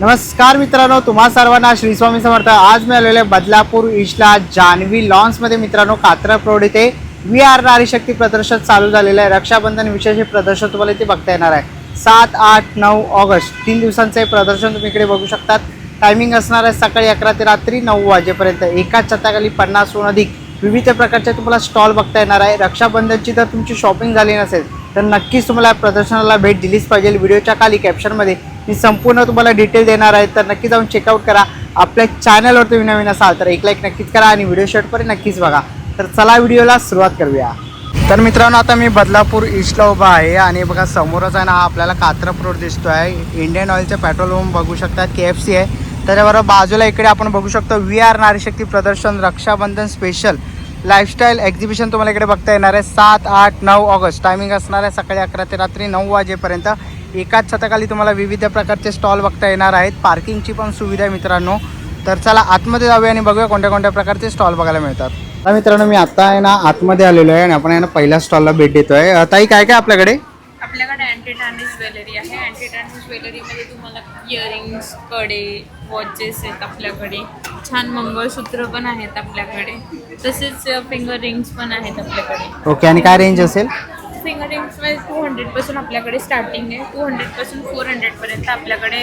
नमस्कार मित्रांनो, तुम्हा सर्वांना श्री स्वामी समर्थ। आज मी आलेलो आहे बदलापूर ईस्टला जान्हवी लॉन्समध्ये मित्रांनो। कात्रा प्रौढ इथे VR नारी शक्ती प्रदर्शन चालू झालेलं आहे। रक्षाबंधन विशेष प्रदर्शन तुम्हाला इथे बघता येणार आहे। 7, 8, 9 ऑगस्ट 3 दिवसांचं हे प्रदर्शन तुम्ही इकडे बघू शकतात। टायमिंग असणार आहे सकाळी 11 ते रात्री 9 वाजेपर्यंत। एकाच छताखाली 50हून अधिक विविध प्रकारचे तुम्हाला स्टॉल बघता येणार आहे। रक्षाबंधनची जर तुमची शॉपिंग झाली नसेल तर नक्कीच तुम्हाला प्रदर्शनाला भेट दिलीच पाहिजे। व्हिडिओच्या खाली कॅप्शनमध्ये मी संपूर्ण तुम्हाला डिटेल देणार आहे, तर नक्की जाऊन चेकआउट करा। आपल्या चॅनलवर तुम्ही नवीन असाल तर एक लाईक नक्कीच करा आणि व्हिडिओ शेवटपर्यंत नक्कीच बघा। तर चला व्हिडिओला सुरुवात करूया। तर मित्रांनो, आता मी बदलापूर ईस्टला उभा आहे आणि बघा समोरच आहे ना आपल्याला कात्रा रोड दिसतोय। इंडियन ऑइलचं पेट्रोल पंप बघू शकतात, KFC आहे। त्याच्याबरोबर बाजूला इकडे आपण बघू शकतो VR नारी शक्ती प्रदर्शन रक्षाबंधन स्पेशल लाईफस्टाईल एक्झिबिशन तुम्हाला इकडे बघता येणार आहे। 7, 8, 9 ऑगस्ट टायमिंग असणार आहे सकाळी 11 ते रात्री 9 वाजेपर्यंत। एकाच छताखाली तुम्हाला विविध प्रकारचे स्टॉल बघता येणार आहेत। पार्किंगची पण सुविधा आहे मित्रांनो। तर चला आतमध्ये जाऊया आणि बघूया कोणत्या कोणत्या प्रकारचे स्टॉल बघायला मिळतात। तर मित्रांनो, मी आता आहे ना आतमध्ये आलेलो आहे आणि आपण आहे ना पहिल्या स्टॉलला भेट देतोय। ताई, काय काय आपल्याकडे अँटी टार्निश ज्वेलरी आहे। अँटी टार्निश ज्वेलरीमध्ये तुम्हाला इयरिंग्स, कडे, वॉचेस आहेत आपल्याकडे। छान मंगळसूत्र पण आहेत आपल्याकडे, तसेच फिंगर रिंग्स पण आहेत आपल्याकडे। ओके, आणि काय रेंज असेल? फिंगर रिंग्समध्ये 200 पासून आपल्याकडे स्टार्टिंग आहे। 200 पासून 400 पर्यंत आपल्याकडे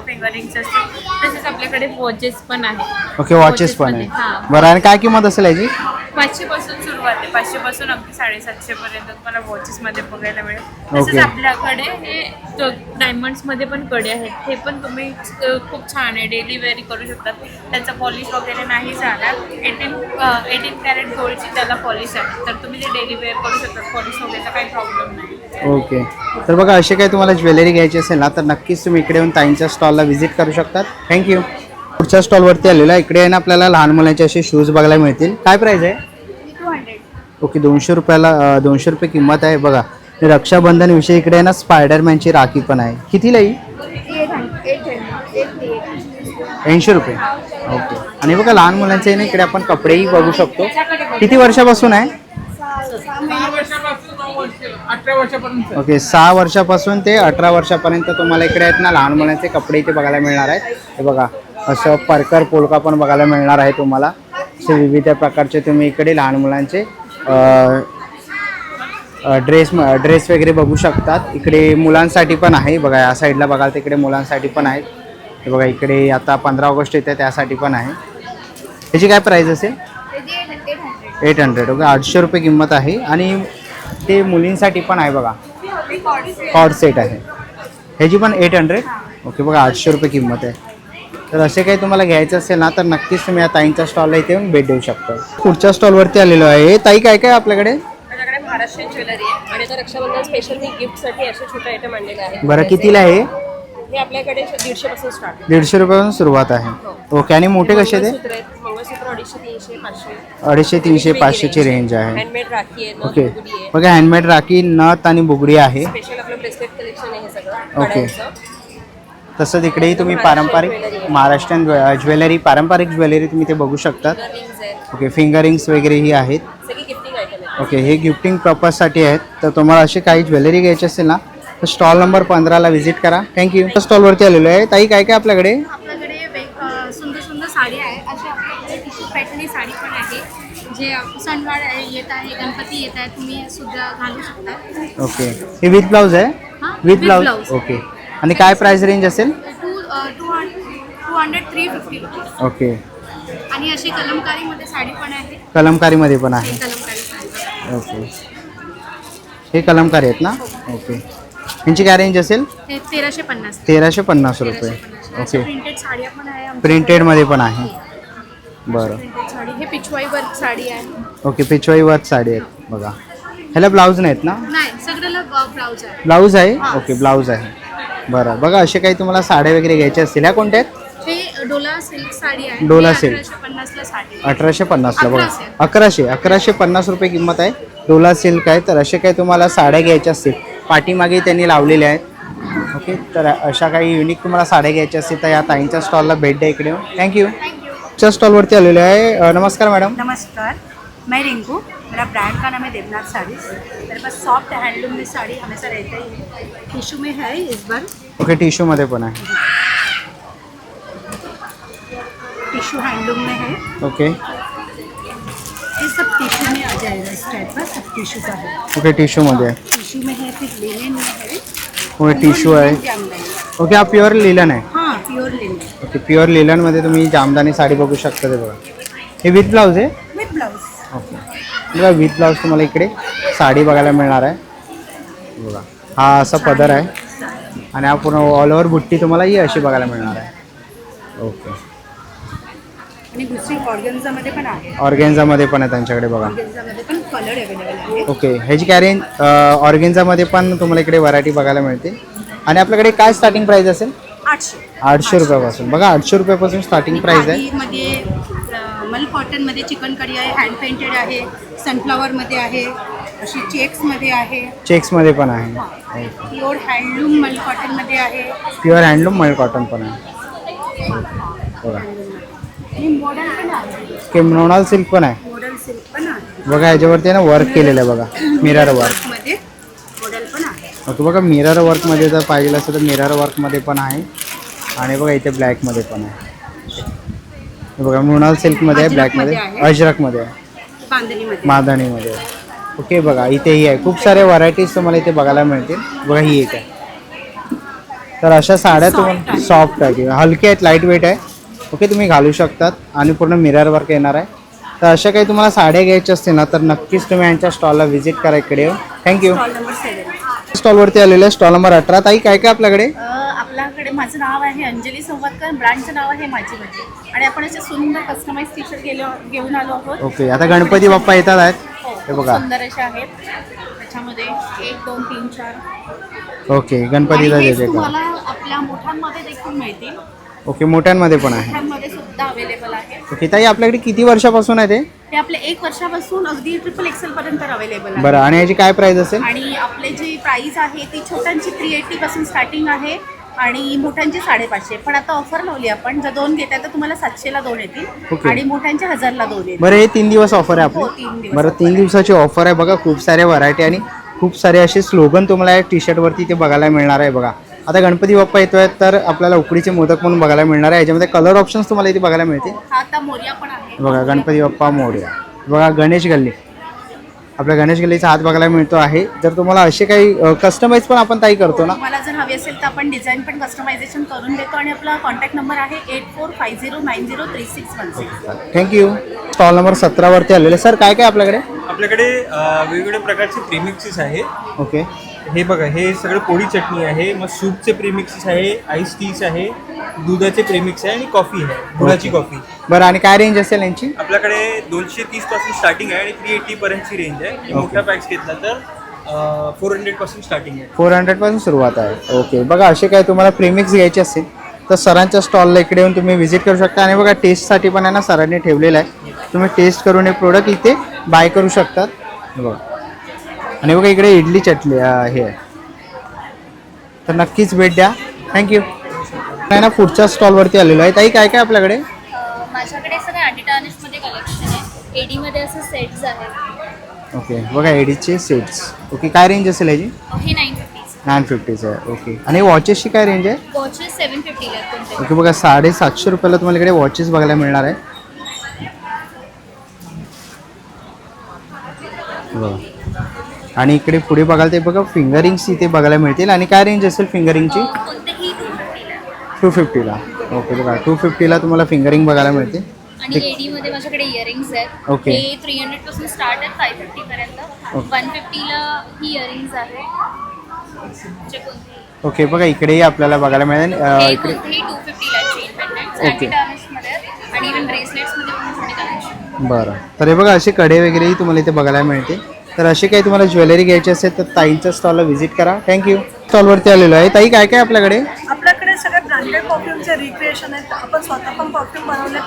फिंगर रिंग्स असतात। तसेच आपल्याकडे वॉचेस पण आहेत। ओके, वॉचेस पण आहे। हां, बरं, आणि काय किंमत असेल याची? 500 पासून सुरुवात आहे। 500 पासून अगदी 750 पर्यंत तुम्हाला वॉचेस मध्ये बघायला मिळेल। ओके. तसेच आपल्याकडे हे डायमंड्स मध्ये पण कडे आहेत। हे पण तुम्ही खूप छान आहे, डेली वेअर करू शकतात। त्याचा पॉलिश वगैरे नाही जाणार। 18 कॅरेट गोल्डची त्याला पॉलिश आहे, तर तुम्ही ते डेली वेअर करू शकतात। पॉलिश वगैरेचा काही प्रॉब्लेम नाही। ओके, तर बघा असे काही तुम्हाला ज्वेलरी घ्यायची असेल ना तर नक्कीच तुम्ही इकडे येऊन ताईंच्या स्टॉलला व्हिजिट करू शकतात। थँक्यू। पुढच्या स्टॉलवरती आलेला इकडे आहे ना आपल्याला लहान मुलांचे असे शूज बघायला मिळतील। काय प्राइस आहे? 200। ओके, 200 रुपयाला 200 रुपये किंमत आहे। बघा रक्षाबंधन विषयी इकडे आहे ना स्पायडरमॅनची राखी पण आहे। कितीला ही? 80 रुपये। ओके, आणि बघा लहान मुलांचे ना इकडे आपण कपडेही बघू शकतो। किती वर्षापासून आहे? 18 वर्षापर्यंत। ओके, 6 वर्षापासून ते 18 वर्षापर्यंत तुम्हाला इकडे आहेत ना लहान मुलांचे कपडे इथे बघायला मिळणार आहेत। हे बघा असं परकर पोलका पण बघायला मिळणार आहे तुम्हाला। असे विविध प्रकारचे तुम्ही इकडे लहान मुलांचे ड्रेस वगैरे बघू शकतात। इकडे मुलांसाठी पण आहे बघा, या साईडला बघाल तिकडे मुलांसाठी पण आहेत। हे बघा इकडे आता 15 ऑगस्ट येते त्यासाठी पण आहे। ह्याची काय प्राईस असेल? 800। ओके, 800 रुपये किंमत आहे। आणि ते मुलींसाठी पण आहे बघा, कॉर्ड सेट आहे। ह्याची पण 800। ओके, बघा 800 रुपये किंमत आहे। तर असे काही तुम्हाला घ्यायचं असेल ना तर नक्कीच तुम्ही या ताईंच्या स्टॉलला इथे येऊन भेट देऊ शकता। पुढच्या स्टॉलवरती आलेलो आहे। ताई, काय काय आपल्याकडे? माझ्याकडे महाराष्ट्रीयन ज्वेलरी आहे आणि आता रक्षाबंधन स्पेशल मी गिफ्टसाठी असे छोटे आयटम आणलेले आहेत। बरं, कितीला आहे? हे आपल्याकडे 150 पासून स्टार्ट आहे। 150 रुपयापासून सुरुवात आहे। ओके, आणि मोठे कसे ते? मंगळसूत्र 250, 300, 500। 250, 300, 500ची रेंज आहे। हँडमेड राखी आहे, ओके, बुगडी आहे। बघा हँडमेड राखी, नथ आणि बुगडी आहे। स्पेशल आपलं ब्रेसलेट कलेक्शन आहे हे सगळं ओके. कड्यांचं। तसंच इकडेही तुम्ही पारंपरिक महाराष्ट्रीयन ज्वेलरी, पारंपरिक ज्वेलरी तुम्ही ते बघू शकतात। रिंग्स आहेत, ओके, फिंगर रिंग्स वगैरेही आहेत। सगळी गिफ्टिंग आयटम आहेत। ओके, हे गिफ्टिंग पर्पजसाठी आहेत। तर तुम्हाला अशी काही ज्वेलरी घ्यायची असेल ना तर स्टॉल नंबर 15ला व्हिजिट करा। थँक्यू। स्टॉलवरती आलेलो आहे। ताई, काय काय आपल्याकडे? आपल्याकडे सुंदर सुंदर साडी आहे। अशा आपल्याकडे टिश्यू पॅटर्नची साडी पण आहे, जे सणवार येत आहे, गणपती येत आहे, तुम्ही सुद्धा घालू शकता। ओके, हे विथ ब्लाऊज आहे? हां, with with blouse. blouse. Okay, आणि काय प्राइस रेंज असेल? 200, 350 रुपीज। ओके, आणि अशी कलमकारीमध्ये साडी पण आहे। कलमकारीमध्ये पण आहे। कलमकारी साडी ओके, हे कलमकारी आहेत ना? ओके, यांची काय रेंज असेल? हे 1350। 1350 रुपये। ओके, प्रिंटेड साड्या पण आहे आमच्याकडे। प्रिंटेडमध्ये पण आहे। बरं, प्रिंटेड साडी, हे पिचवाई वर्क साडी आहे। ओके, पिचवाई वर्क साडी आहेत बघा। ह्याला ब्लाऊज नाहीत ना? नाही, सगळ्याला ब्लाऊज आहे। ब्लाऊज आहे? हां. ओके, ब्लाऊज आहे। बरं, बघा असे काही तुम्हाला साड्या वगैरे घ्यायच्या असतील, ह्या कोणत्या आहेत? हे डोला सिल्क साडी आहे। डोला हे सिल्क. 1850ला साडी। 1850ला बघा। 1100. 1150 रुपये किंमत आहे। डोला सिल्क आहे। तर असे काही तुम्हाला साड्या घ्यायच्या असतील, पाठीमागे त्यांनी लावलेल्या आहेत। ओके, तर अशा काही युनिक तुम्हाला साड्या घ्यायच्या असतील तर या ताईंच्या स्टॉलला भेट द्या इकडे। थँक्यू। च्या स्टॉलवरती आलेले आहे। नमस्कार मॅडम। नमस्कार, मैं रिंकू, मेरा ब्रांड का नाम है देवनाथ साड़ीज। मेरे पास सॉफ्ट हैंडलूम में साड़ी हमेशा रहता ही है। टिश्यू में है इस बार। ओके, टिश्यूमध्ये पण आहे। टिश्यू हैंडलूम में है। ओके ये सब टिश्यू में आ जाएगा, इस टाइप का सब टिश्यू का है। ओके टिश्यूमध्ये आहे. टिश्यू में है, फिर लिनन में है। ओके टिश्यू आहे. जामदानी, ओके हा प्युअर लिलन आहे. हाँ प्योर लिनन ओके प्युअर लिलनमध्ये तुम्ही जामदानी साडी बघू शकता. ते बघा हे विथ ब्लाऊज आहे. With blouse. ओके बघा विथ ब्लाऊज तुम्हाला इकडे साडी बघायला मिळणार आहे. बघा हा असा पदर आहे आणि हा पूर्ण ऑल ओव्हर बुट्टी तुम्हाला ही अशी बघायला मिळणार आहे. ओके आणि दुसरी ऑर्गन्झामध्ये पण आहे. ऑर्गेन्झामध्ये पण आहे त्यांच्याकडे बघा. ऑर्गन्झामध्ये पण कलर अवेलेबल आहे. ओके ह्याची काय रेंज ऑर्गेन्झामध्ये पण तुम्हाला इकडे व्हरायटी बघायला मिळते. आणि आपल्याकडे काय स्टार्टिंग प्राईस असेल? 800 रुपयापासून. बघा 800 रुपयापासून स्टार्टिंग प्राईस आहे. मध्ये मल कॉटनमध्ये चिकनकरी आहे, हँड पेंटेड आहे, सनफ्लॉवरमध्ये आहे, अशी चेक्समध्ये आहे, चेक्समध्ये पण आहे. प्युअर हँडलूम मल कॉटनमध्ये आहे, प्युअर हँडलूम मल कॉटन पण आहे. बघा आणि मॉडल पण आहे. किमोनॉल सिल्क पण आहे. मॉडल सिल्क पण आहे. बघा याच्यावरती ना वर्क केलेलं आहे. बघा मिरर वर्क. मध्ये मॉडल पण आहे. ओके बघा मिरर वर्कमध्ये जर पाहिजे असेल तर मिरर वर्कमध्ये पण आहे. आणि बघा इथे ब्लॅकमध्ये पण आहे. हे बघा मृणाल सिल्कमध्ये आहे, ब्लॅकमध्ये, अजरकमध्ये आहे, बांधणीमध्ये, माधणीमध्ये आहे. ओके बघा इथेही आहे. खूप सारे व्हरायटीज तुम्हाला इथे बघायला मिळतील. बघा ही एक आहे. तर अशा साड्या तुम्हाला सॉफ्ट आहे, हलक्या आहेत, लाईट वेट आहे. ओके तुम्ही घालू शकतात आणि पूर्ण मिरर वर्क येणार आहे. तर अशा काही तुम्हाला साड्या घ्यायच्या असतील ना तर नक्कीच तुम्ही यांच्या स्टॉलला व्हिजिट करा इकडे येऊन. थँक्यू. Stall number 7. स्टॉलवरती आलेलं आहे स्टॉल नंबर 18. ताई काय काय आपल्याकडे? आपल्याकडे माझं नाव आहे अंजली संवादकर, ब्रँडचं नाव आहे माझी माझी, आणि आपण असे सुंदर कस्टमाइज टी शर्ट घेऊन आलो आहोत. ओके आता गणपती बाप्पा येतात आहेत. हो, हे खूप बघा सुंदर असे आहेत. त्याच्यामध्ये 1 2 3 4 ओके गणपतीचा आणि हेच जे तुम्हाला आपल्या मोठ्यांमध्ये देखील मिळतील. ओके मोठ्यांमध्ये पण आहे. मोठ्यांमध्ये सुद्धा अवेलेबल आहे. ओके ताई आपल्याकडे किती वर्षापासून आहे ते? ते आपले 1 वर्षापासून अगदी XXL पर्यंत अवेलेबल आहे. बरं आणि याची काय प्राइस असेल? आणि आपले जी प्राइस आहे ती छोट्यांची 380 पासून स्टार्टिंग आहे आणि मोठ्यांची 550. पण आता ऑफर लावली आपण, जर 2 घेताय तर तुम्हाला 700ला 2 येतील ओके. आणि मोठ्यांचे 1000ला 2 येतील. बरं हे 3 दिवस ऑफर आहे हो, आपली. 3 दिवस बरं 3 दिवसाची ऑफर आहे. बघा खूप साऱ्या व्हरायटी आणि खूप सारे असे स्लोगन तुम्हाला या टी शर्टवरती ते बघायला मिळणार आहे. बघा आता गणपती बाप्पा येतोय तर आपल्याला उकडीचे मोदक म्हणून बघायला मिळणार आहे. याच्यामध्ये कलर ऑप्शन्स तुम्हाला इथे बघायला मिळतील. हा आता मोर्या पण आहे. बघा गणपती बाप्पा मोरया. बघा गणेश गल्ली, आपल्या गणेश गल्लीचा हात बघायला मिळतो आहे. जर तुम्हाला असे काही कस्टमाइज पण आपण ताई करतो ना? तुम्हाला जर हवी असेल तर आपण डिझाईन पण कस्टमायझेशन करून देतो. आणि आपला कॉन्टॅक्ट नंबर आहे 8450903616. थँक्यू. स्टॉल नंबर 17 वरती आलेले. सर काय काय आपल्याकडे? आपल्याकडे वेगवेगळ्या प्रकारचे प्रीमिक्सेस आहे. ओके हे बघा हे सगळं पोळी चटणी आहे, मग सूपचे प्रीमिक्सेस आहे, आईस टीज आहे, दुधाचे प्रीमिक्स आहे आणि कॉफी आहे, गुळाची कॉफी. बरं आणि काय रेंज असेल यांची? आपल्याकडे 230 पासून स्टार्टिंग आहे आणि 380 पर्यंतची रेंज आहे. आणि मोठ्या पॅक्स घेतला तर 400 पासून स्टार्टिंग आहे. 400 पासून सुरुवात आहे. ओके बघा असे काय तुम्हाला प्रीमिक्स घ्यायचे असतील तर सरांच्या स्टॉलला इकडे येऊन तुम्ही व्हिजिट करू शकता. आणि बघा टेस्टसाठी पण आहे ना सरांनी ठेवलेलं आहे. तुम्ही टेस्ट करून हे प्रोडक्ट इथे बाय करू शकतात. बघा आणि बघा इकडे इडली चटणी हे आहे. तर नक्कीच भेट द्या. थँक्यू. आहे ना पुढच्या स्टॉलवरती आलेलो आहे. ताई काय काय आपल्याकडे? माझ्याकडे सगळं ॲडिडानिशमध्ये कलेक्शन आहे. एडीमध्ये असं सेट्स आहेत. ओके बघा एडीचे सेट्स. ओके काय रेंज असेल याची? हे 950. 950 आहे. ओके आणि वॉचेसची काय रेंज आहे? वॉचेस 750 आहेत कोणते. ओके बघा 750 रुपयाला तुम्हाला इकडे वॉचेस बघायला मिळणार आहे. बघा आणि इकडे पुढे बघाल ते बघा फिंगरिंग्स इथे बघायला मिळतील. आणि काय रेंज असेल फिंगरिंगची? कोणतेही 250 ला. 250ला. ओके बघा 250ला तुम्हाला फिंगरिंग बघायला मिळते. आणि एडीमध्ये माझ्याकडे इयरिंग्स आहेत. ओके. हे 300 पासून स्टार्ट आहेत 550 पर्यंत. 150 ला ही इयरिंग्स आहेत. जे कोणतेही ओके बघा इकडेही आपल्याला बघायला मिळेल. हे इकडे कोणतेही 250 ला चेन पेंडंट्स ओके. ॲडिडानिशमध्ये आहेत. आणि इव्हन ब्रेसलेट्समध्ये पण थोडी कलेक्शन. बरं तर हे बघा असे कडे वगैरेही तुम्हाला इथे बघायला मिळते. तर असे काही तुम्हाला ज्वेलरी घ्यायची असेल तर ताईंच्या स्टॉलला व्हिजिट करा. थँक्यू. स्टॉलवरती आलेलो आहे. ताई काय काय आपल्याकडे? आपल्याकडे सगळे ब्रँडेड परफ्यूमचे रिक्रिएशन आहेत. आपण स्वतः पण परफ्यूम बनवले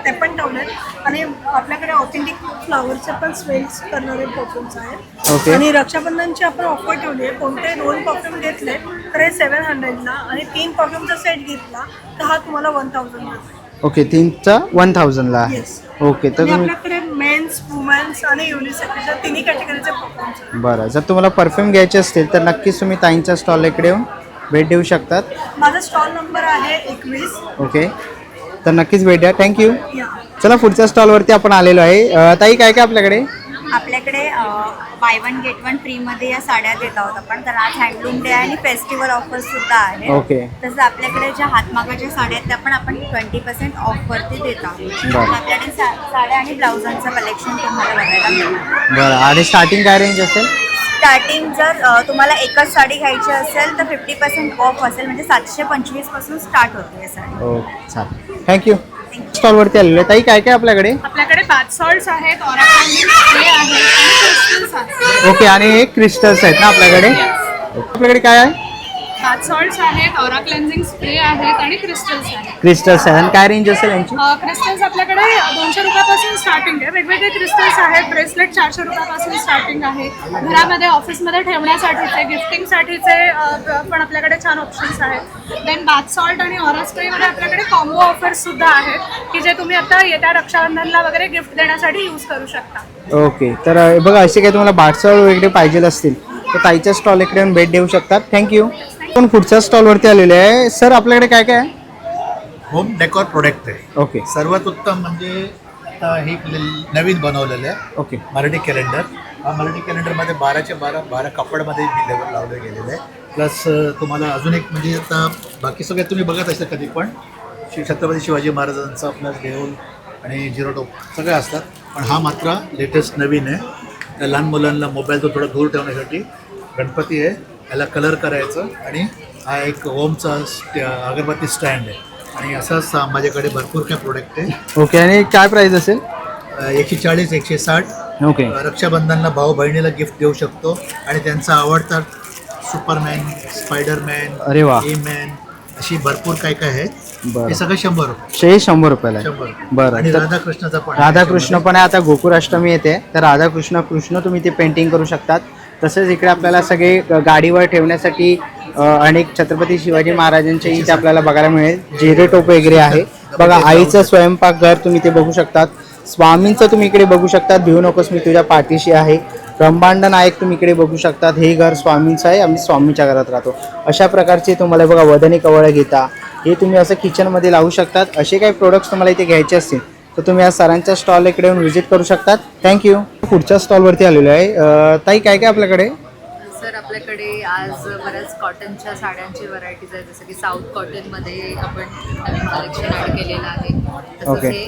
ते पण ठेवलेत. आणि आपल्याकडे ऑथेंटिक फ्लावरचे पण स्मेल्स करणारे परफ्यूम्स आहेत. ओके. आणि रक्षाबंधनची आपण ऑफर ठेवली आहे. कोणते 2 परफ्यूम घेतले तर हे 700ला आणि 3 परफ्यूमचा सेट घेतला तर हा तुम्हाला 1000ला. ओके 3चा 1000ला. Yes. ओके तर आणि तुम्ही आपल्याकडे मेन्स वुमेन्स आणि युनिसेक्स अशा तिन्ही कॅटेगरीचे परफ्यूम्स आहेत. बरं जर तुम्हाला परफ्यूम घ्यायचे असतील तर नक्कीच तुम्ही ताईंच्या स्टॉलला इकडे येऊन भेट देऊ शकतात. माझा स्टॉल नंबर आहे 21. ओके तर नक्कीच भेट द्या. थँक्यू. या चला पुढच्या स्टॉलवरती आपण आलेलो आहे. ताई काय काय आपल्याकडे? आपल्याकडे बाय वन गेट वन फ्रीमध्ये या साड्या देत आहोत आपण. तर आज हँडलूम डे आहे आणि फेस्टिवल ऑफर्स सुद्धा आहे. ओके. तसं आपल्याकडे ज्या हातमागाच्या साड्या आहेत त्या पण आपण 20% ऑफवरती देत आहोत. बरं. आपल्याकडे साड्या आणि ब्लाउजांचं कलेक्शन तुम्हाला बघायला मिळेल. बरं. आणि स्टार्टिंग काय रेंज असेल? स्टार्टिंग जर तुम्हाला एकच साडी घ्यायची असेल तर 50% ऑफ असेल, म्हणजे 725 पासून स्टार्ट होते हे साडी. ओके चालेल. थँक्यू. स्टॉलवरती आलेलो आहे. ताई काय काय आपल्याकडे? आपल्याकडे बाथ सॉल्ट्स आहेत, ऑराक्लेन्झिंग स्प्रे आहे आणि क्रिस्टल्स आहेत. ओके. आणि हे क्रिस्टल्स आहेत ना आपल्याकडे? आपल्याकडे काय आहे? बाथ सॉल्ट्स आहेत, ऑराक्लेन्झिंग स्प्रे आहेत आणि क्रिस्टल्स आहेत. क्रिस्टल्स आहे. आणि काय रेंज असेल यांची? क्रिस्टल्स आपल्याकडे 200 रुपयापासून स्टार्टिंग आहे. वेगवेगळे क्रिस्टल्स आहेत. ब्रेसलेट 400 रुपयापासून स्टार्टिंग आहे. घरामध्ये ऑफिसमध्ये ठेवण्यासाठीचे, गिफ्टिंगसाठीचे पण आपल्याकडे छान ऑप्शन्स आहेत. देन बाथ सॉल्ट आणि ऑरा स्प्रेमध्ये आपल्याकडे कॉम्बो ऑफर्स सुद्धा आहेत की जे तुम्ही आता येत्या रक्षाबंधनला वगैरे गिफ्ट देण्यासाठी यूज करू शकता. ओके. तर बघा असे काही तुम्हाला बाटसळ वगैरे पाहिजे असतील तर ताईच्या स्टॉल इकडे येऊन भेट देऊ शकतात. थँक्यू. पण पुढच्या स्टॉलवरती आलेले आहे. सर आपल्याकडे काय काय आहे? होम डेकोर प्रोडक्ट आहे. ओके. सर्वात उत्तम म्हणजे आता हे नवीन बनवलेलं आहे ओके. मराठी कॅलेंडर. हा मराठी कॅलेंडरमध्ये 12च्या 12 कापडमध्ये लेवल लावलं गेलेलं आहे. प्लस तुम्हाला अजून एक म्हणजे आता बाकी सगळे तुम्ही बघत असाल कधी पण छत्रपती शिवाजी महाराजांचा प्लस देऊळ आणि झिरो टोप सगळे असतात. पण हा मात्र लेटेस्ट नवीन आहे. त्या लहान मुलांना मोबाईल तो थोडा दूर ठेवण्यासाठी गणपती आहे. याला कलर करायचं आणि हा एक होमचा अगरबत्ती स्टँड आहे. आणि असंच माझ्याकडे भरपूर काय प्रोडक्ट आहे. ओके. आणि काय प्राईस असेल? 140 160. ओके. रक्षाबंधनला भाऊ बहिणीला गिफ्ट देऊ शकतो आणि त्यांचा आवडता सुपरमॅन, स्पायडरमॅन, अरे वा. मॅन अशी भरपूर काय काय आहे. बरं. हे सगळं 100 रुपये. 100 रुपयाला आहे. 100. बरं. आणि तर राधाकृष्णाचा पण आहे. राधाकृष्ण पण आहे. आता गोकुळाष्टमी येते तर राधाकृष्ण तुम्ही ते पेंटिंग करू शकतात. तसेच इकडे आपल्याला सगळे गाडीवर ठेवण्यासाठी अनेक छत्रपती शिवाजी महाराजांचे इथे आपल्याला बघायला मिळेल. जिरे टोप वगैरे आहे. बघा आईचं स्वयंपाकघर तुम्ही ते बघू शकतात. स्वामींचं तुम्ही इकडे बघू शकतात. भिवू नकोस मी तुझ्या पाठीशी आहे. ब्रह्मांड नायक तुम्ही इकडे बघू शकतात. हे घर स्वामींचं आहे. आम्ही स्वामीच्या घरात राहतो. अशा प्रकारचे तुम्हाला बघा वदनी कवळं घेता हे तुम्ही असं किचनमध्ये लावू शकतात. असे काही प्रोडक्ट्स तुम्हाला इथे घ्यायचे असतील तर तुम्ही या सरांच्या स्टॉल इकडे येऊन व्हिजिट करू शकतात. थँक्यू. पुढच्या स्टॉलवरती आलेलो आहे. ताई काय काय आपल्याकडे? सर आपल्याकडे आज बऱ्याच कॉटनच्या साड्यांची व्हरायटीज आहेत. जसं की साऊथ कॉटनमध्ये आपण नवीन कलेक्शन ॲड केलेलं आहे. तसंच हे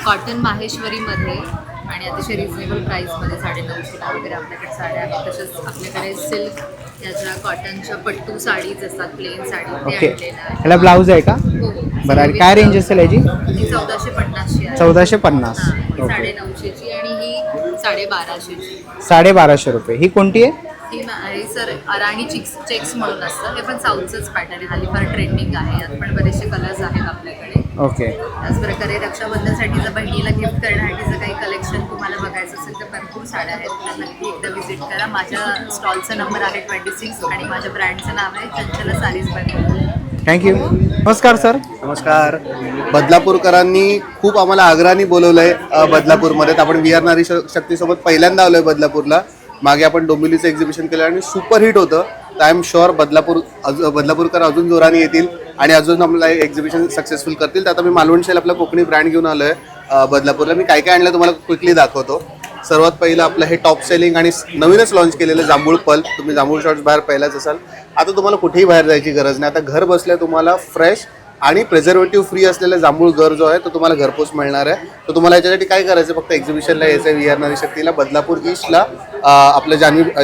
कॉटन माहेश्वरीमध्ये आणि अतिशय रिजनेबल प्राईसमध्ये 950 वगैरे आपल्याकडे साड्या आहेत. तसेच आपल्याकडे सिल्क याच्या कॉटनच्या पट्टू साडीज असतात, प्लेन साडी ते ओके. आणलेलं आहे. ह्याला ब्लाऊज आहे का? हो. बरं. आणि काय रेंज असेल याची? ही 1450ची आहे. 1450. ही ओके. 950ची आणि ही 1250ची. 1250 रुपये. ही कोणती आहे? ही सर अराणी चेक्स म्हणून असतं. हे पण साऊथचंच पॅटर्न आहे. हल्ली फार ट्रेंडिंग आहे. यात पण बरेचसे कलर्स आहेत आपल्याकडे. ओके. त्याचप्रकारे रक्षाबंधनसाठी जर बहिणीला गिफ्ट करण्यासाठी जर काही कलेक्शन तुम्हाला बघायचं असेल तर भरपूर साड्या आहेत. तर नक्की एकदा व्हिजिट करा. माझ्या स्टॉलचा नंबर आहे 26 आणि माझ्या ब्रँडचं नाव आहे चंचला सारीज बंद. थँक्यू. नमस्कार सर. नमस्कार. बदलापूरकरांनी खूप आम्हाला आग्रहाने बोलवलं आहे बदलापूरमध्ये. तर आपण VR नारी शक्तीसोबत पहिल्यांदा आलो आहे बदलापूरला. मागे आपण डोंबिवलीचं एक्झिबिशन केलं आणि सुपर हिट होतं. तर आय एम शुअर बदलापूरकर अजून जोराने येतील आणि अजून आपलं एक्झिबिशन सक्सेसफुल करतील. तर आता मी मालवण स्टाईल आपला कोकणी ब्रँड घेऊन आलो आहे बदलापूरला. मी काय काय आणलं तुम्हाला क्विकली दाखवतो. सर्वात पहिलं आपलं हे टॉप सेलिंग आणि नवीनच लॉन्च केलेलं जांभूळ पल्प. तुम्ही जांभूळ शॉर्ट्स बाहेर पहिलाच असाल. आता तुम्हाला कुठेही बाहेर जायची गरज नाही. आता घर बसल्या तुम्हाला फ्रेश आणि प्रिझर्वेटिव्ह फ्री असलेला जांभूळ घर जो आहे तो तुम्हाला घरपोच मिळणार आहे. तर तुम्हाला याच्यासाठी काय करायचं, फक्त एक्झिबिशनला यायचं आहे VR नारी शक्तीला बदलापूर ईस्टला. आपलं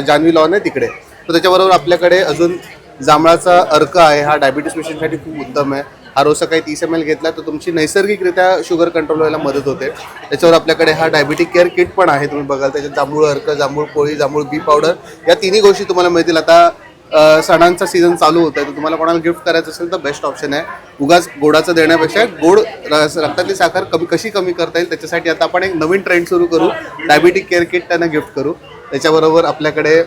जानवी लॉन आहे तिकडे. तर त्याच्याबरोबर आपल्याकडे अजून जांभळाचा अर्क आहे. हा डायबिटीस पेशंटसाठी खूप उत्तम आहे. हा रोज सकाळी 30 ml घेतला तर तुमची नैसर्गिकरित्या शुगर कंट्रोल व्हायला मदत होते. त्याच्यावर आपल्याकडे हा डायबिटिक केअर किट पण आहे. तुम्ही बघाल त्याच्यात जांभूळ अर्क, जांभूळ पोळी, जांभूळ बी पावडर या तिन्ही गोष्टी तुम्हाला मिळतील. आता सणांचा सीझन चालू होत आहे तर तुम्हाला कोणाला गिफ्ट करायचं असेल तर बेस्ट ऑप्शन आहे. उगाच गोडाचं देण्यापेक्षा गोड रक्तातली साखर कशी कमी करता येईल त्याच्यासाठी आता आपण एक नवीन ट्रेंड सुरू करू. डायबिटिक केअर किट त्यांना गिफ्ट करू. त्याच्याबरोबर आपल्याकडे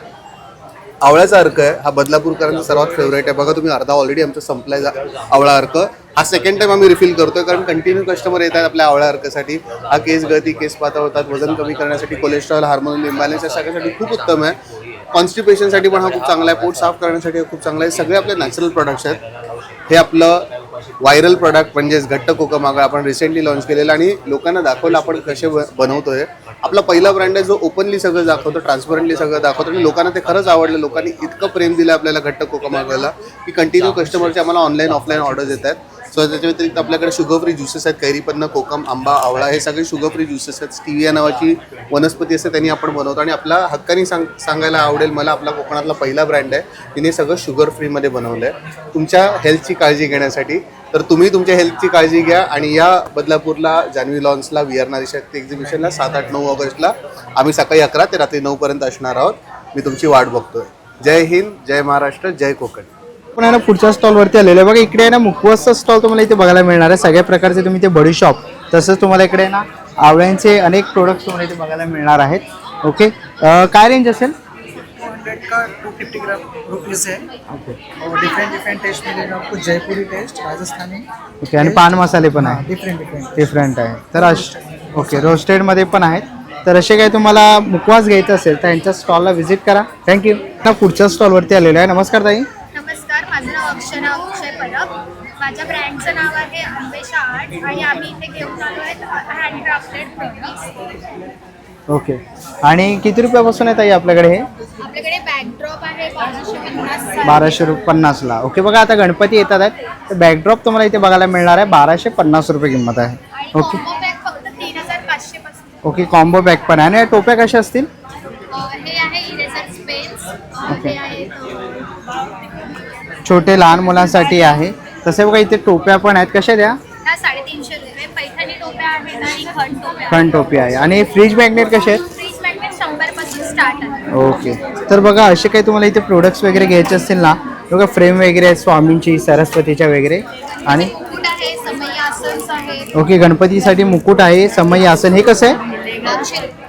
आवळ्याचा अर्क आहे. हा बदलापूरकरांचा सर्वात फेवरेट आहे. बघा तुम्ही अर्धा ऑलरेडी आमचा संपलाय आवळा अर्क. हा सेकंड टाइम आम्ही रिफिल करतोय कारण कंटिन्यू कस्टमर येतात आपल्या आवळ्या अर्कसाठी. हा केस गळती, केस पातळ होतात, वजन कमी करण्यासाठी, कोलेस्ट्रॉल, हार्मोन इम्बॅलन्स या सगळ्यासाठी खूप उत्तम आहे. कॉन्स्टिपेशनसाठी पण हा खूप चांगला आहे. पोट साफ करण्यासाठी खूप चांगला आहे. सगळे आपले नॅचरल प्रोडक्ट्स आहेत. हे आपलं व्हायरल प्रोडक्ट म्हणजेच घट्ट कोकम आगळ आपण रिसेंटली लॉन्च केलेलं आणि लोकांना दाखवलं आपण कसे बनवतोय. आपला पहिला ब्रँड आहे जो ओपनली सगळं दाखवतो, ट्रान्सपरंटली सगळं दाखवतो आणि लोकांना ते खरंच आवडलं. लोकांनी इतकं प्रेम दिलं आपल्याला घट्ट कोकम आगळला की कंटिन्यू कस्टमरचे आम्हाला ऑनलाईन ऑफलाईन ऑर्डर्स येत आहेत. सो त्याच्या व्यतिरिक्त आपल्याकडे शुगर फ्री ज्युसेस आहेत, कैरीपन्न, कोकम, आंबा, आवळा हे सगळे शुगर फ्री ज्युसेस आहेत. स्टिविया नावाची वनस्पती असते त्यांनी आपण बनवतो आणि आपला हक्कानी सांगायला आवडेल मला, आपला कोकणातला पहिला ब्रँड आहे, तिने सगळं शुगर फ्रीमध्ये बनवलं आहे तुमच्या हेल्थची काळजी घेण्यासाठी. तर तुम्ही तुमच्या हेल्थची काळजी घ्या आणि या बदलापूरला जान्हवी लॉन्सला VR नारी शक्ती एक्झिबिशनला 7, 8, 9 ऑगस्टला आम्ही सकाळी 11 ते रात्री 9 पर्यंत असणार आहोत. मी तुमची वाट बघतोय. जय हिंद, जय महाराष्ट्र, जय कोकण. पण आहे ना पुढच्या स्टॉलवरती आलेलं आहे बघा. इकडे आहे ना मुखवासचा स्टॉल तुम्हाला इथे बघायला मिळणार आहे. सगळ्या प्रकारचे तुम्ही ते बडी शॉप, तसंच तुम्हाला इकडे ना आवळ्यांचे अनेक प्रोडक्ट्स तुम्हाला इथे बघायला मिळणार आहेत. ओके, काय रेंज असेल? 200 का 250 रुपीज़ है. और डिफरेंट टेस्ट मिलेगा आपको. जयपुरी टेस्ट, राजस्थानी. ओके, आणि पान मसाले पण आहे. डिफरेंट आहे. तर ओके, रोस्टेडमध्ये पण आहेत. तर असे काही तुम्हाला मुखवास घ्यायचं असेल तर यांच्या स्टॉलला व्हिजिट करा. थँक्यू. पुढच्या स्टॉलवरती आलेलो आहे. नमस्कार ताई. नमस्कार, माझं नाव अक्षरा अक्षय परब. माझ्या ब्रँडचं नाव आहे अंबेशा आर्ट आणि आम्ही इथे घेऊन आलो आहेत हँडक्राफ्टेड प्रोडक्ट्स. ओके, आणि किती रुपयापासून आहे ताई आपल्याकडे हे? आपल्याकडे बॅकड्रॉप आहे 1250. 1250ला. ओके, बघा आता गणपती येतात आहेत तर बॅकड्रॉप तुम्हाला इथे बघायला मिळणार आहे. 1250 रुपये किंमत आहे. ओके, कॉम्बो पॅक फक्त 3500 पासून. ओके, कॉम्बो बॅग पण आहे. आणि टोप्या कशा असतील? हे आहे इरेझर पेन्स. हे आहे छोटे लहान मुलांसाठी आहे. तसे बघा इथे टोप्या पण आहेत. कशा द्या? ह्या 350 रुपये. पैठणी टोप्या आहेत आणि खंड टोप्या. खंड टोपी आहे. आणि फ्रीज मॅग्नेट कसे आहेत? फ्रीज मॅग्नेट 100 पासून स्टार्ट आहे. ओके, तर बघा असे काही तुम्हाला इथे प्रोडक्ट्स वगैरे घ्यायचे असतील ना, बघा फ्रेम वगैरे आहेत स्वामींची, सरस्वतीच्या वगैरे. आणि मुकुट आहे, समई आसन आहे. ओके, गणपतीसाठी मुकुट आहे, समई आसन. हे कसं आहे?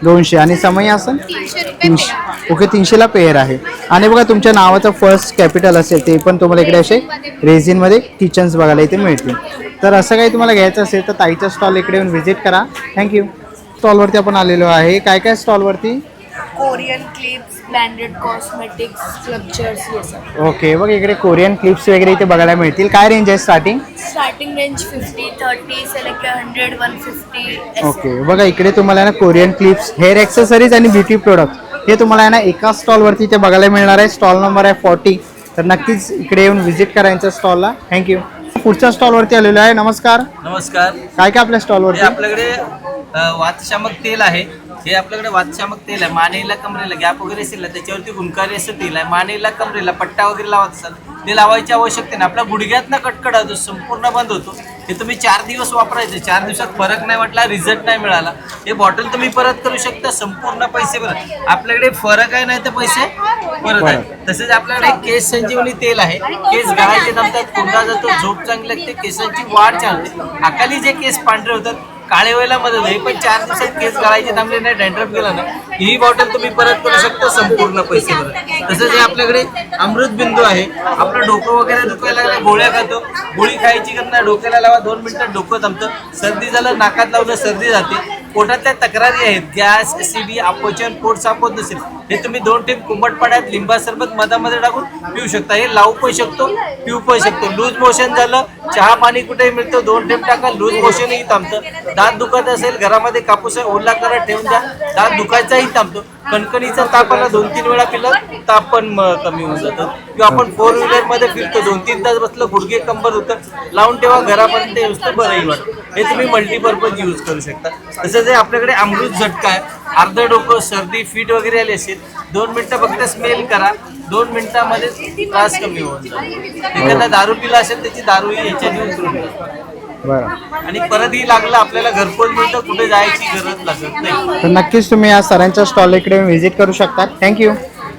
200. आणि समई आसन 300 रुपये. 300. ओके, 300ला पेअर आहे. आणि बघा तुमच्या नावाचं फर्स्ट कॅपिटल असेल ते पण तुम्हाला इकडे असे रेझिनमध्ये किचन्स बघायला इथे मिळतील. तर असं काही तुम्हाला घ्यायचं असेल तर ताईच्या स्टॉल इकडे येऊन व्हिजिट करा. थँक्यू. स्टॉलवरती आपण आलेलो आहे. काय स्टॉलवरती? Korean clips, branded cosmetics, sculptures, हे सब. ओके, बघ इकडे कोरियन क्लिप्स वगैरे इथे बघायला मिळतील. काय रेंज आहे starting? Starting range 50, 30, select 100, 150. Okay, बघा इकडे तुम्हाला ना कोरियन क्लिप्स, हेअर ॲक्सेसरीज आणि ब्युटी प्रोडक्ट हे तुम्हाला आहे ना एका स्टॉलवरती इथे बघायला मिळणार आहे. स्टॉल नंबर आहे 40. तर नक्कीच इकडे येऊन व्हिजिट करा यांच्या स्टॉलला. थँक्यू. पुढच्या स्टॉलवरती आलेलो आहे. नमस्कार. नमस्कार. काय आपल्या स्टॉलवरती? आपल्याकडे वातशामक तेल आहे. हे आपल्याकडे वातशामक तेल आहे. मानेला कमरेला गॅप वगैरे असेल ना त्याच्यावरती गुणकारी असं तेल आहे. मानेला कमरेला पट्टा वगैरे लावत असाल ते लावायची आवश्यकता नाही. आपल्या गुडघ्यातनं कटकडा जो संपूर्ण बंद होतो. हे तुम्ही 4 दिवस वापरायचे. 4 दिवसात फरक नाही वाटला, रिझल्ट नाही मिळाला, हे बॉटल तुम्ही परत करू शकता. संपूर्ण पैसे परत. आपल्याकडे फरक आहे नाही तर पैसे परत आहे. तसेच आपल्याकडे केस संजीवनी तेल आहे. केस गळायचे थांबतात, कोंडा जातो, झोप चांगली लागते, केसांची वाढ छान होते. अकाली जे केस पांढरे होतात काळे व्हायला मदत होते. पण 4 दिवसात केस गळायचे थांबले नाही, डॅन्ड्रफ गेला ना, ही बॉटल तुम्ही परत करू शकता संपूर्ण पैसे परत. तसंच हे आपल्याकडे अमृत बिंदू आहे. आपलं डोकं वगैरे दुखायला लागलं, गोळ्या खातो, गोळी खायची करणार, डोक्याला लावा, 2 मिनिटात डोकं थांबतं. सर्दी झालं, नाकात लावलं सर्दी जाते. पोटातल्या तक्रारी आहेत, गॅस, ऍसिडी, अपचन, पोट साफ होत नसेल, हे तुम्ही 2 टिप कुंभट पाण्यात लिंबा सरबत मधामध्ये टाकून पिऊ शकता. हे लावू पण शकतो, पिऊ पण शकतो. लूज मोशन झालं, चहा पाणी कुठेही मिळतं, 2 टिप टाका, लूज मोशनही थांबतं. दात दुखत असेल, घरामध्ये कापूस ओला करत ठेवून द्या, दात दुखायचाही थांबतो. कणकणीचा ताप आला 2-3 वेळा पिलं ताप पण कमी होऊन जातं. किंवा आपण 4 व्हीलरमध्ये फिरतो, 2-3 तास बसलं, गुडघे कंबर होतं, लावून ठेवा, घरापर्यंत येऊन बरंही वाटतं. हे तुम्ही मल्टीपर्पज यूज करू शकता. तसंच हे आपल्याकडे अमृत झटका आहे. अर्ध डोकं, सर्दी, फीट वगैरे आली असेल, 2 मिनिटं फक्त स्मेल करा, 2 मिनिटांमध्ये त्रास कमी होऊन जातो. एखादा दारू पिला असेल त्याची दारूही याच्याने उतरून जाते. आणि परत ही लागलं आपल्याला घरपोच मिळतं, कुठे जायची गरज लागत नाही. तर नक्कीच तुम्ही या सरांच्या स्टॉल इकडे व्हिजिट करू शकता. थँक्यू.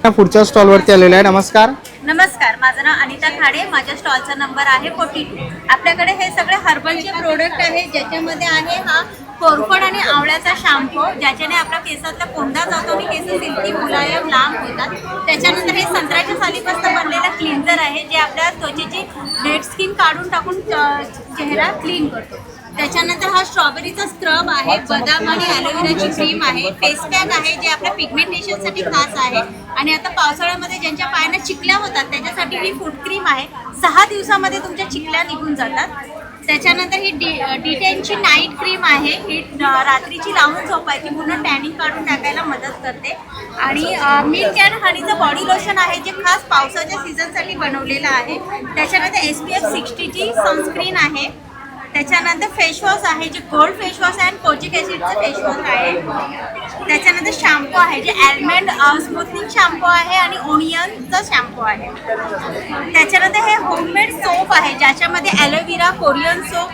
पुढच्या स्टॉलवरती आलेलो आहे. नमस्कार. नमस्कार, माझं नाव अनिता खाडे. माझ्या स्टॉलचा नंबर आहे 42. आपल्याकडे हे सगळे हर्बलचे प्रोडक्ट आहे, ज्याच्यामध्ये आहे हा कोरफड आणि आवळ्याचा शॅम्पू, ज्याच्याने आपल्या केसातला कोंडा जातो आणि केस सिल्की मुलायम लांब होतात. त्याच्यानंतर हे संत्र्याच्या सालीपासून बनलेलं क्लिन्झर आहे, जे आपल्या त्वचेची डेड स्किन काढून टाकून चेहरा क्लीन करतो. त्याच्यानंतर हा स्ट्रॉबेरीचा स्क्रब आहे, बदाम आणि ॲलोवेराची क्रीम आहे, फेस पॅक आहे जे आपल्या पिगमेंटेशनसाठी खास आहे आणि आता पावसाळ्यामध्ये ज्यांच्या पायांना चिकल्या होतात त्याच्यासाठी ही फूट क्रीम आहे. 6 दिवसामध्ये तुमच्या चिकल्या निघून जातात. त्याच्यानंतर ही डिटेनची नाईट क्रीम आहे, ही रात्रीची लावून झोपायची, पूर्ण टॅनिंग काढून टाकायला मदत करते. आणि मिल्क अँड हनीचं बॉडी लोशन आहे जे खास पावसाच्या सीझनसाठी बनवलेलं आहे. त्याच्यानंतर SPF 60ची सनस्क्रीन आहे. त्याच्यानंतर फेसवॉश आहे जे गोल्ड फेसवॉश आहे आणि कोचिक ॲसिडचं फेसवॉश आहे. त्याच्यानंतर शॅम्पू आहे जे आल्मंड स्मूथनिंग शॅम्पू आहे आणि ओनियनचा शॅम्पू आहे. त्याच्यानंतर हे होममेड सोप आहे ज्याच्यामध्ये ॲलोवेरा, कोरियन सोप,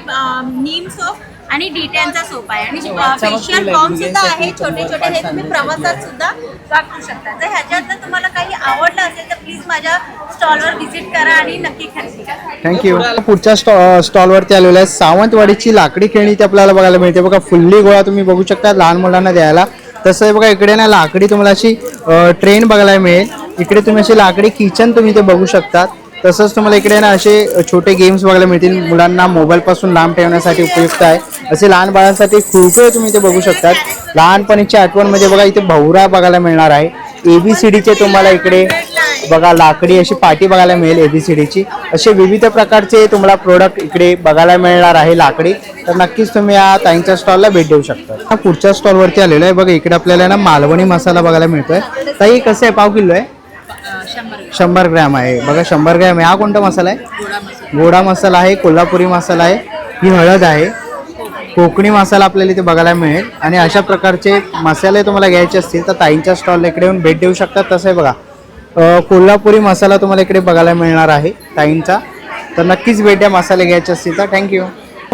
नीम सोप आणि डिटॅनचा सोप आहे आणि फेशियल बॉम्ब सुद्धा आहे छोटे छोटे. हे तुम्ही प्रवासात सुद्धा वापरू शकता. जर ह्याच्यात जर तुम्हाला काही आवडलं असेल तर प्लीज माझ्या स्टॉलवर व्हिजिट करा आणि नक्की खरेदी करा. थँक्यू. पुढच्या स्टॉलवरती आलेलो आहे. सावंतवाडीची लाकडी खेळणी इथे आपल्याला बघायला मिळते. बघा फुल्ली गोळा तुम्ही बघू शकता लहान मुलांना द्यायला. तसं बघा इकडे ना लाकडी तुम्हाला अशी ट्रेन बघायला मिळेल. इकडे तुम्ही अशी लाकडी किचन तुम्ही ते बघू शकता. तसंच तुम्हाला इकडे ना असे छोटे गेम्स बघायला मिळतील. मुलांना मोबाईलपासून लांब ठेवण्यासाठी उपयुक्त आहे. असे लहान बाळांसाठी खुर्पे तुम्ही इथे बघू शकतात. लहानपणीची आठवण म्हणजे बघा इथे भवरा बघायला मिळणार आहे. ABCDचे तुम्हाला इकडे बघा लाकडी अशी पाटी बघायला मिळेल ABCDची. असे विविध प्रकारचे तुम्हाला प्रोडक्ट इकडे बघायला मिळणार आहे लाकडी. तर नक्कीच तुम्ही या ताईंच्या स्टॉलला भेट देऊ शकता. पुढच्या स्टॉलवरती आलेलो आहे. बघा इकडे आपल्याला ना मालवणी मसाला बघायला मिळतोय. ताई कसं आहे? पाव किलो आहे? 100 ग्रॅम आहे. बघा 100 ग्रॅम आहे. हा कोणता मसाला आहे? गोडा मसाला आहे. कोल्हापुरी मसाला आहे. ही हळद आहे. कोकणी मसाला आपल्याला इथे बघायला मिळेल. आणि अशा प्रकारचे मसाले तुम्हाला घ्यायचे असतील तर ताईंच्या स्टॉलला इकडे येऊन भेट देऊ शकतात. तसं आहे बघा कोल्हापुरी मसाला तुम्हाला इकडे बघायला मिळणार आहे ताईंचा. तर नक्कीच भेट द्या मसाले घ्यायचे असतील तर. थँक्यू.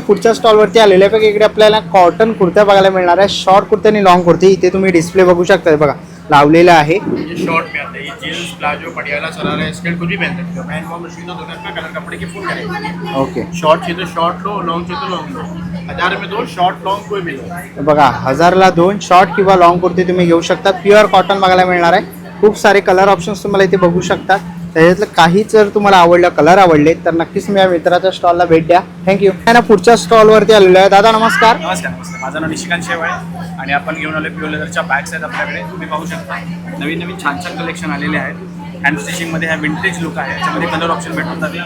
पुढच्या स्टॉलवरती आलेले आहे. बघा इकडे आपल्याला कॉटन कुर्त्या बघायला मिळणार आहे. शॉर्ट कुर्ते आणि लॉंग कुर्ते इथे तुम्ही डिस्प्ले बघू शकता. बघा लावलेला आहे. ये शॉर्ट में आता है, ये जीन्स प्लाजो पटियाला सरारा स्कर्ट कुछ भी पहन सकते हो. मैं वो मशीनों दोनों का कलर कपड़े की फुल करेंगे. ओके. शॉर्ट चाहिए तो शॉर्ट लो, लॉन्ग चाहिए तो लॉन्ग लो. 1000 में 2 शॉर्ट लॉन्ग कोई भी लो. बघा 1000ला 2 शॉर्ट किंवा लॉंग कुर्ती तुम्ही घेऊ शकता. प्युअर कॉटन बघायला मिळणार आहे. खूप सारे कलर ऑप्शन्स तुम्हाला इथे बघू शकता. त्याच्यातलं काही जर तुम्हाला आवडलं कलर आवडले तर नक्कीच तुम्ही या मित्राच्या स्टॉलला भेट द्या. थँक्यू. ना पुढच्या स्टॉलवरती आलेलो आहे. दादा नमस्कार. नमस्कार. माझं नाव निशिकांत शेवाळे आणि आपण घेऊन आलो प्युअर लेदरच्या बॅग्स आहेत आपल्याकडे. तुम्ही पाहू शकता नवीन नवीन छान छान कलेक्शन आलेले आहेत. हँड स्टिचिंगमध्ये हा विंटेज लुक आहे. याच्यामध्ये कलर ऑप्शन भेटून जाते.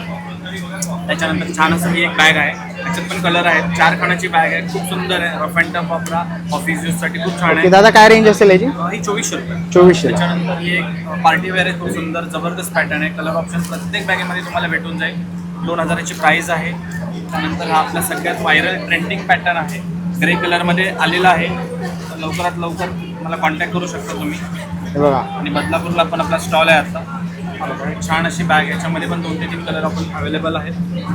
त्याच्यानंतर छान असं ही एक बॅग आहे. त्याच्यात पण कलर आहेत. 4 खानाची बॅग आहे. खूप सुंदर आहे. रफ अँड टफ वापरा ऑफिस यूजसाठी खूप छान आहे. दादा काय रेंज असेल याची? ही 2400 रुपये. 2400. त्याच्यानंतर ही एक पार्टी वेअर आहे. खूप सुंदर जबरदस्त पॅटर्न आहे. कलर ऑप्शन प्रत्येक बॅगेमध्ये तुम्हाला भेटून जाईल. 2000ची प्राईस आहे. त्यानंतर हा आपला सगळ्यात व्हायरल ट्रेंडिंग पॅटर्न आहे. ग्रे कलरमध्ये आलेला आहे. तर लवकरात लवकर मला कॉन्टॅक्ट करू शकता तुम्ही. बघा आणि बदलापूरला पण आपला स्टॉल आहे आता. छान अशी बॅग. याच्यामध्ये पण 2 ते 3 कलर आपण अवेलेबल आहेत.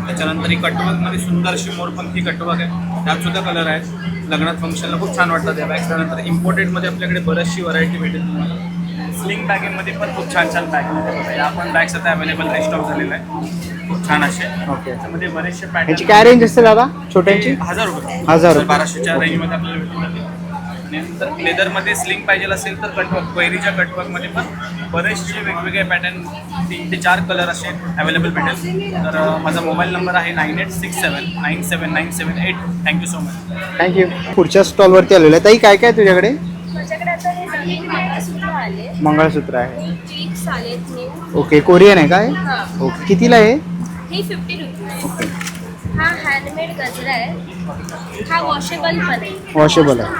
त्याच्यानंतर ही कटवर्कमध्ये सुंदर अशी मोरपंखी कटवर्क आहे. त्यात सुद्धा कलर आहेत. लग्नात फंक्शनला खूप छान वाटतात या बॅग. त्यानंतर इम्पोर्टेडमध्ये आपल्याकडे बरीचशी व्हरायटी भेटेल तुम्हाला. स्लिंग बॅगेमध्ये पण खूप छान छान बॅग आहेत. या पण बॅग्स आता अवेलेबल रिस्टॉक झालेला आहे. खूप छान असे. ओके. त्यामध्ये बरेचसे याची पॅटर्न. काय रेंज असते दादा छोट्यांची? 1000 रुपये. 1000 रुपये. 1200च्या रेंजमध्ये आपल्याला भेटून जाते. आणि नंतर लेदरमध्ये स्लिंग पाहिजे असेल तर कटवर्क, क्वेरीच्या कटवर्कमध्ये पण बरेचसे वेगवेगळे पॅटर्न 3 ते 4 कलर असे अवेलेबल भेटेल. तर माझा मोबाईल नंबर आहे 9867979778. Thank you so much. थँक्यू. पुढच्या स्टॉलवरती आलेलो आहे. ताई काय काय तुझ्याकडे? माझ्याकडे आता हे सगळे मंगळसूत्र आले, मंगळसूत्र आहे. चीक्स आलेत न्यू. ओके. कोरियन आहे काय? हां. ओके. कितीला आहे? हे 50 रुपीज. ओके. हा हँडमेड गजरा आहे. हा वॉशेबल पण आहे. वॉशेबल आहे.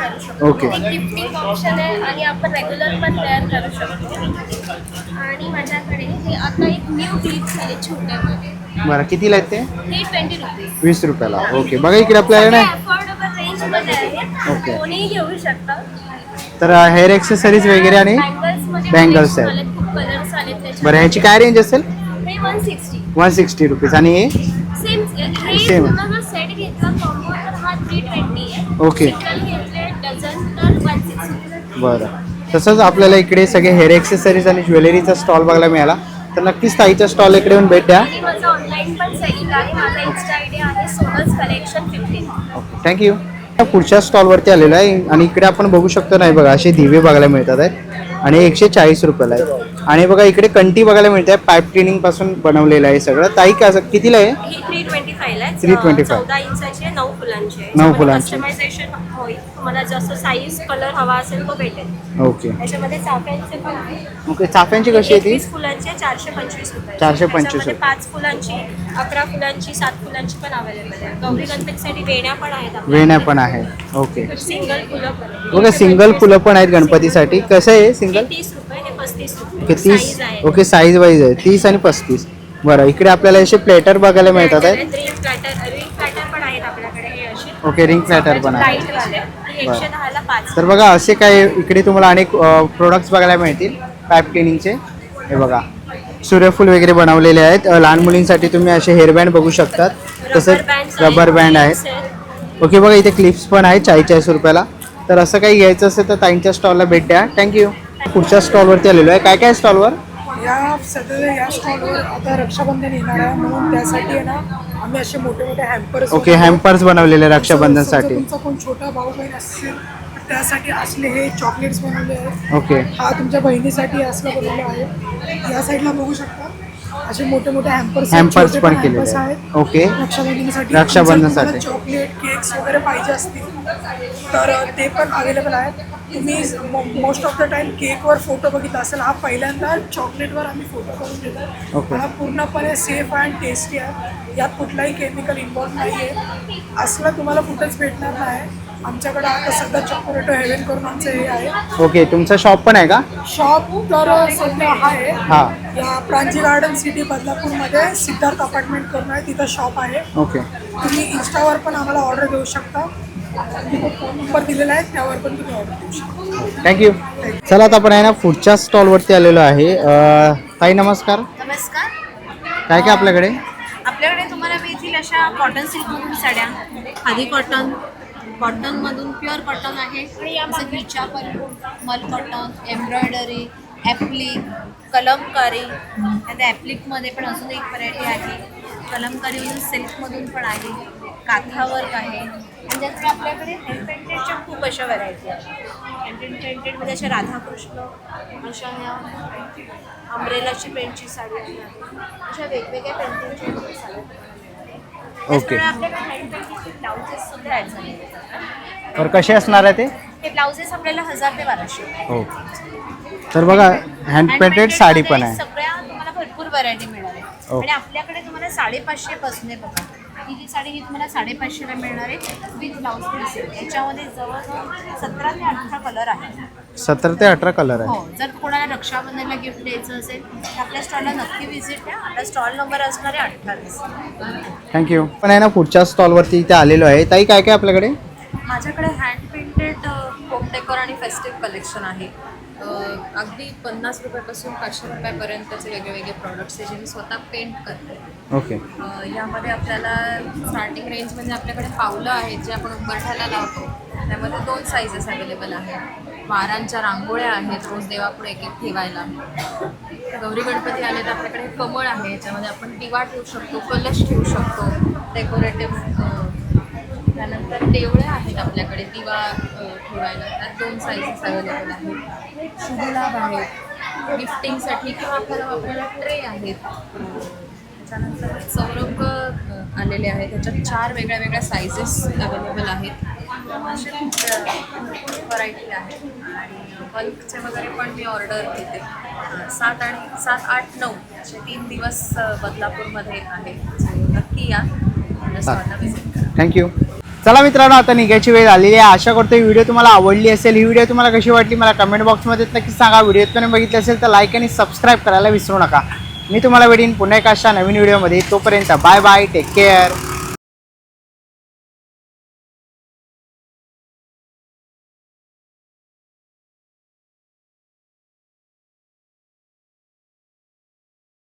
ओके. गिफ्टिंग ऑप्शन आहे आणि आपण रेग्युलर पण वेअर करू शकतो. आणि माझ्याकडे हे आता एक न्यू क्लिप्स आले छोट्यामध्ये. बरं कितीला आहेत ते? हे 20 रुपीज. 20 रुपयाला. ओके. बघा इकडे आपल्याला ना अफोर्डेबल रेंजमध्ये आहे. ओके. कोणीही घेऊ शकता. तर हेअर एक्सेसरीज वगैरे आणि बँगल्स आहेत. खूप कलर्स आले त्याच्यात. बरं ह्याची काय रेंज असेल? हे 160. 160 रुपीज. आणि हे सेम हे Same. पूर्ण जर सेट घेतला कॉम्बो तर हा 320 आहे. ओके. सिंगल घेतले डझन तर 160. बरं. तसंच आपल्याला इकडे सगळे हेअर एक्सेसरीज आणि ज्वेलरीचा स्टॉल बघायला मिळाला. तर नक्कीच ताईच्या स्टॉल इकडे येऊन भेट द्या. आणि माझं ऑनलाईन पण सेलिंग आहे. माझा इन्स्टा आयडी आहे सोनल्स कलेक्शन 15. ओके. थँक्यू. पुढच्या स्टॉलवरती आलेलो आहे आणि इकडे आपण बघू शकतो नाही बघा असे दिवे बघायला मिळतात आहेत आणि 140 रुपयाला आहे. आणि बघा इकडे कंटी बघायला मिळते पाईप क्लिनिंग पासून बनवलेलं आहे सगळं. ताई काय कितीला आहे? ही 325 आहे. 325. 14 इंचाची आहे, 9 फुलांची आहे. 9 फुलांची. कस्टमायझेशन होईल, तुम्हाला जसं साईज कलर हवा असेल तो भेटेल. ओके याच्यामध्ये चाफ्यांचे पण आहे. ओके चाफ्यांची कशी आहे ती? 21 फुलांची आहे, 425 रुपये. 425 त्याच्यामध्ये 5 फुलांची, 11 फुलांची, 7 फुलांची पण अवेलेबल आहे. गौरी गणपतीसाठी वेण्या पण आहेत आपल्याकडे. वेण्या पण आहेत. ओके सिंगल फुलं पण आहेत. बघा सिंगल फुलं पण आहेत गणपतीसाठी. कसं आहे सिंगल? हे 30 रुपये, हे 35 रुपये. ओके 30. Size आहे. ओके साईज वाईज आहे 30 आणि 35. बरं इकडे आपल्याला असे प्लेटर बघायला मिळतात आहेत. रिंग प्लॅटर पण आहेत आपल्याकडे हे अशी. ओके रिंग प्लॅटर पण आहे. लाईट वाले. ही 110 ला 5. तर बघा असे काय इकडे तुम्हाला अनेक प्रोडक्ट्स बघायला मिळतील पाईप क्लिनिंगचे. हे बघा सूर्यफूल वगैरे बनवलेले आहेत. लहान मुलींसाठी तुम्ही असे हेअरबँड बघू शकतात. तसंच रबर बँड आहेत. ओके बघा इथे क्लिप्स पण आहेत 40 रुपयाला. तर असं काही घ्यायचं असेल तर ताईंच्या स्टॉलला भेट द्या. थँक्यू. पुढच्या स्टॉलवरती आलेलो आहे. काय काय स्टॉलवर? या सध्या या स्टॉलवर आता रक्षाबंधन येणार आहे म्हणून त्यासाठी आहे ना आम्ही असे मोठे मोठे हॅम्पर्स. ओके हॅम्पर्स बनवलेले रक्षाबंधनसाठी. तुमचा कोण छोटा भाऊ बहीण असेल तर त्यासाठी असले हे चॉकलेट्स बनवले आहेत. ओके हा तुमच्या बहिणीसाठी असलं बनवलं आहे. या साईडला बघू शकता असे मोठे मोठे हॅम्पर्स पण केलेले आहेत. ओके रक्षाबंधनसाठी चॉकलेट केक्स वगैरे पाहिजे असतील तर ते पण अवेलेबल आहेत. तुम्ही मोस्ट ऑफ द टाइम केकवर फोटो बघितला असेल. हा पहिल्यांदा चॉकलेटवर आम्ही फोटो करून देतो. ओके. हा पूर्णपणे सेफ अँड टेस्टी आहे. यात कुठलाही केमिकल इन्व्हॉल्व नाही आहे. असलं तुम्हाला कुठंच भेटणार नाही. आमच्याकडे आता सध्या चॉकोलेटो हेवन करून आमचं हे आहे. ओके तुमचं शॉप पण आहे का? शॉप तर सध्या आहे हां या प्रांजी गार्डन सिटी बदलापूरमध्ये सिद्धार्थ अपार्टमेंट करून आहे तिथं शॉप आहे. ओके तुम्ही इंस्टावर पण आम्हाला ऑर्डर देऊ शकता. तिथे फोन नंबर दिलेला आहे त्यावर पण तुम्ही ऑर्डर देऊ शकता. थँक्यू. चला आता आपण आहे ना पुढच्या स्टॉलवरती आलेलो आहे. ताई नमस्कार. नमस्कार. काय काय आपल्याकडे? आपल्याकडे तुम्हाला मिळतील अशा कॉटन सिल्कमधून साड्या, खादी कॉटन, कॉटनमधून प्युअर कॉटन आहे, जसं की चापल, मल कॉटन, एम्ब्रॉयडरी, ॲप्लिक, कलमकारी. आता ॲप्लिकमध्ये पण अजून एक व्हरायटी आहे. कलमकारीमधून सिल्कमधून पण आहे, काथा वर्क आहे. आणि त्यानंतर आपल्याकडे हँड पेंटेडच्या खूप अशा व्हरायटी आहेत. हँड पेंटेडमध्ये अशा राधाकृष्ण, अशा ह्या अम्ब्रेलाची प्रिंटची साडी आहे, अशा वेगवेगळ्या पेंटिंगच्या साड्या. ओके आपल्याकडे हँड पेंटिंगचे ब्लाउजेस सुद्धा ॲड झालेले आहेत. तर कसे असणार आहे ते? हे ब्लाउजेस आपल्याला 1000 ते 1200. हो तर बघा हँड पेंटेड साडी पण आहे. सगळ्या तुम्हाला भरपूर व्हरायटी मिळणार आहे. आणि आपल्याकडे तुम्हाला 550 पासून आहे बघा. ही जी साडी ही तुम्हाला 550ला मिळणार आहे विथ ब्लाऊज पीस. याच्यामध्ये जवळजवळ 17 ते 18 कलर आहेत. 17 ते 18 कलर आहे. हो जर कोणाला रक्षाबंधनला गिफ्ट द्यायचं असेल तर आपल्या स्टॉलला नक्की व्हिजिट द्या. आपला स्टॉल नंबर असणार आहे 28. थँक्यू. पण आहे ना पुढच्या स्टॉलवरती इथे आलेलो आहे. ताई काय काय आपल्याकडे? माझ्याकडे हँड पेंटेड होम डेकोर आणि फेस्टिव्ह कलेक्शन आहे. अगदी 50 रुपयापासून 500 रुपयापर्यंतचे वेगवेगळे प्रॉडक्ट्स आहे जे मी स्वतः पेंट करते. ओके यामध्ये आपल्याला स्टार्टिंग रेंजमध्ये आपल्याकडे पावलं आहेत जे आपण उंबरठ्याला लावतो. त्यामध्ये 2 साईजेस अवेलेबल आहेत. वारांच्या रांगोळ्या आहेत रोज देवापुढे एक एक ठेवायला. गौरी गणपती आले तर आपल्याकडे कमळ आहे याच्यामध्ये आपण दिवा ठेवू शकतो, कलश ठेवू शकतो, डेकोरेटिव्ह. त्यानंतर देवळे आहेत आपल्याकडे दिवा ठेवायला. त्यात 2 साईजेस अवेलेबल आहेत. शुभलाभ आहेत गिफ्टिंगसाठी किंवा आपल्याला ट्रे आहेत. त्याच्यानंतर चौरंग आलेले आहेत. त्याच्यात 4 वेगळ्या वेगळ्या साईजेस अवेलेबल आहेत. असे व्हरायटी आहेत. आणि बल्कचे वगैरे पण मी ऑर्डर घेते. 7, 8, 9 असे 3 दिवस बदलापूरमध्ये आहे. नक्की या स्टॉलला व्हिजिट करा. थँक्यू. चला मित्रांनो आता निघायची वेळ आलेली आहे. आशा करतो ही व्हिडिओ तुम्हाला आवडली असेल. ही व्हिडिओ तुम्हाला कशी वाटली मला कमेंट बॉक्समध्ये नक्की सांगा. व्हिडिओ तुम्ही बघितली असेल तर लाईक आणि सबस्क्राईब करायला विसरू नका. मी तुम्हाला भेटेन पुन्हा एका अशा नवीन व्हिडिओमध्ये. तोपर्यंत बाय बाय. Take care.